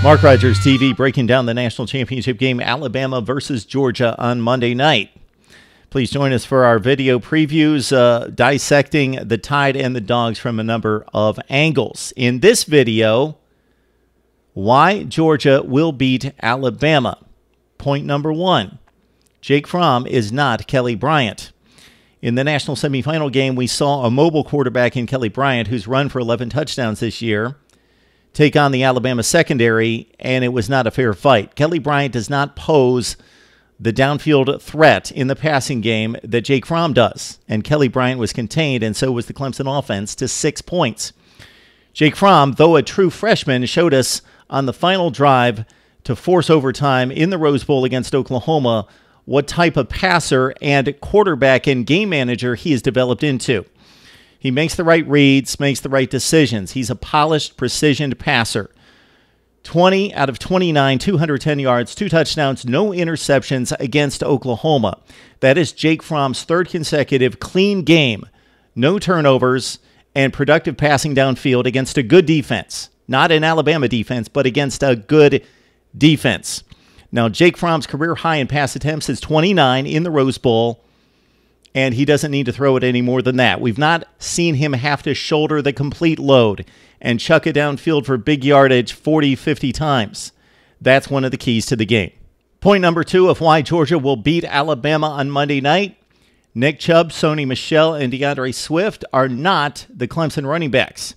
Mark Rogers TV breaking down the national championship game Alabama versus Georgia on Monday night. Please join us for our video previews dissecting the Tide and the Dogs from a number of angles. In this video, why Georgia will beat Alabama. Point number one, Jake Fromm is not Kelly Bryant. In the national semifinal game, we saw a mobile quarterback in Kelly Bryant who's run for 11 touchdowns this year take on the Alabama secondary, and it was not a fair fight. Kelly Bryant does not pose the downfield threat in the passing game that Jake Fromm does, and Kelly Bryant was contained, and so was the Clemson offense, to 6 points. Jake Fromm, though a true freshman, showed us on the final drive to force overtime in the Rose Bowl against Oklahoma what type of passer and quarterback and game manager he has developed into. He makes the right reads, makes the right decisions. He's a polished, precisioned passer. 20 out of 29, 210 yards, 2 touchdowns, no interceptions against Oklahoma. That is Jake Fromm's third consecutive clean game. No turnovers and productive passing downfield against a good defense. Not an Alabama defense, but against a good defense. Now, Jake Fromm's career high in pass attempts is 29 in the Rose Bowl, and he doesn't need to throw it any more than that. We've not seen him have to shoulder the complete load and chuck it downfield for big yardage 40, 50 times. That's one of the keys to the game. Point number two of why Georgia will beat Alabama on Monday night. Nick Chubb, Sony Michel, and DeAndre Swift are not the Clemson running backs.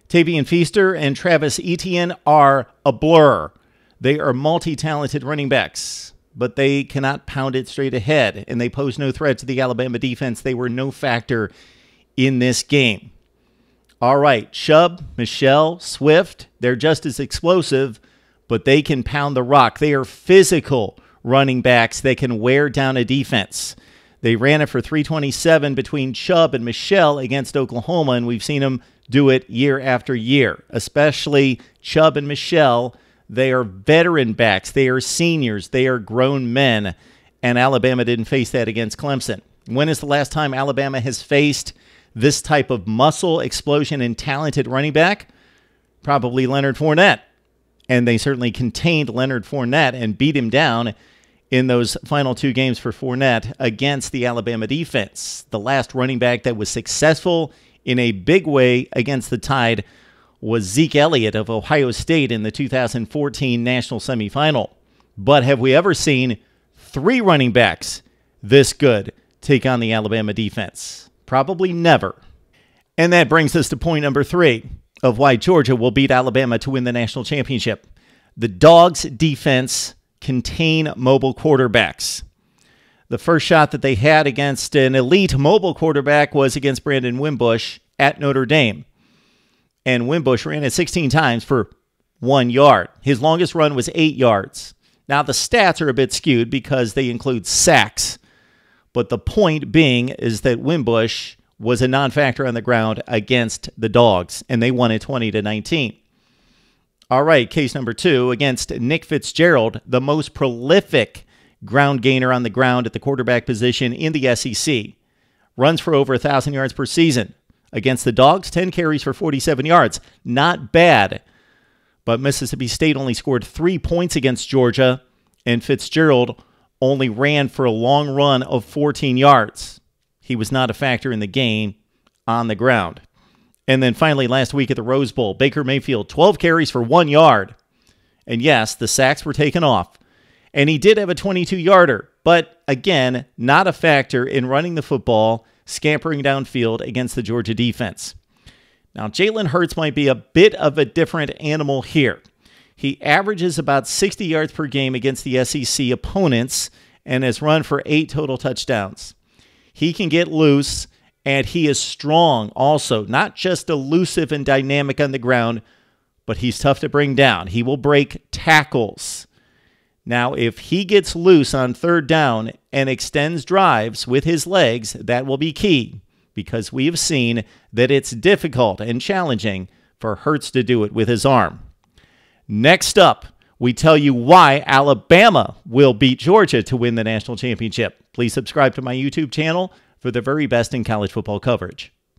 Tavian Feaster and Travis Etienne are a blur. They are multi-talented running backs, but they cannot pound it straight ahead, and they pose no threat to the Alabama defense. They were no factor in this game. All right, Chubb, Michel, Swift, they're just as explosive, but they can pound the rock. They are physical running backs that can wear down a defense. They ran it for 327 between Chubb and Michel against Oklahoma, and we've seen them do it year after year, especially Chubb and Michel. They are veteran backs. They are seniors. They are grown men, and Alabama didn't face that against Clemson. When is the last time Alabama has faced this type of muscle explosion and talented running back? Probably Leonard Fournette. And they certainly contained Leonard Fournette and beat him down in those final 2 games for Fournette against the Alabama defense. The last running back that was successful in a big way against the Tide was Zeke Elliott of Ohio State in the 2014 national semifinal. But have we ever seen 3 running backs this good take on the Alabama defense? Probably never. And that brings us to point number 3 of why Georgia will beat Alabama to win the national championship. The Dogs' defense contain mobile quarterbacks. The first shot that they had against an elite mobile quarterback was against Brandon Wimbush at Notre Dame. And Wimbush ran it 16 times for 1 yard. His longest run was 8 yards. Now, the stats are a bit skewed because they include sacks. But the point being is that Wimbush was a non-factor on the ground against the Dogs, and they won it 20-19. All right, case number 2 against Nick Fitzgerald, the most prolific ground gainer on the ground at the quarterback position in the SEC. Runs for over 1,000 yards per season. Against the Dogs, 10 carries for 47 yards. Not bad. But Mississippi State only scored 3 points against Georgia, and Fitzgerald only ran for a long run of 14 yards. He was not a factor in the game on the ground. And then finally, last week at the Rose Bowl, Baker Mayfield, 12 carries for 1 yard. And yes, the sacks were taken off. And he did have a 22-yarder, but again, not a factor in running the football, scampering downfield against the Georgia defense. Now, Jalen Hurts might be a bit of a different animal here. He averages about 60 yards per game against the SEC opponents and has run for 8 total touchdowns. He can get loose, and he is strong also, not just elusive and dynamic on the ground, but he's tough to bring down. He will break tackles. Now, if he gets loose on 3rd down and extends drives with his legs, that will be key, because we have seen that it's difficult and challenging for Hurts to do it with his arm. Next up, we tell you why Alabama will beat Georgia to win the national championship. Please subscribe to my YouTube channel for the very best in college football coverage.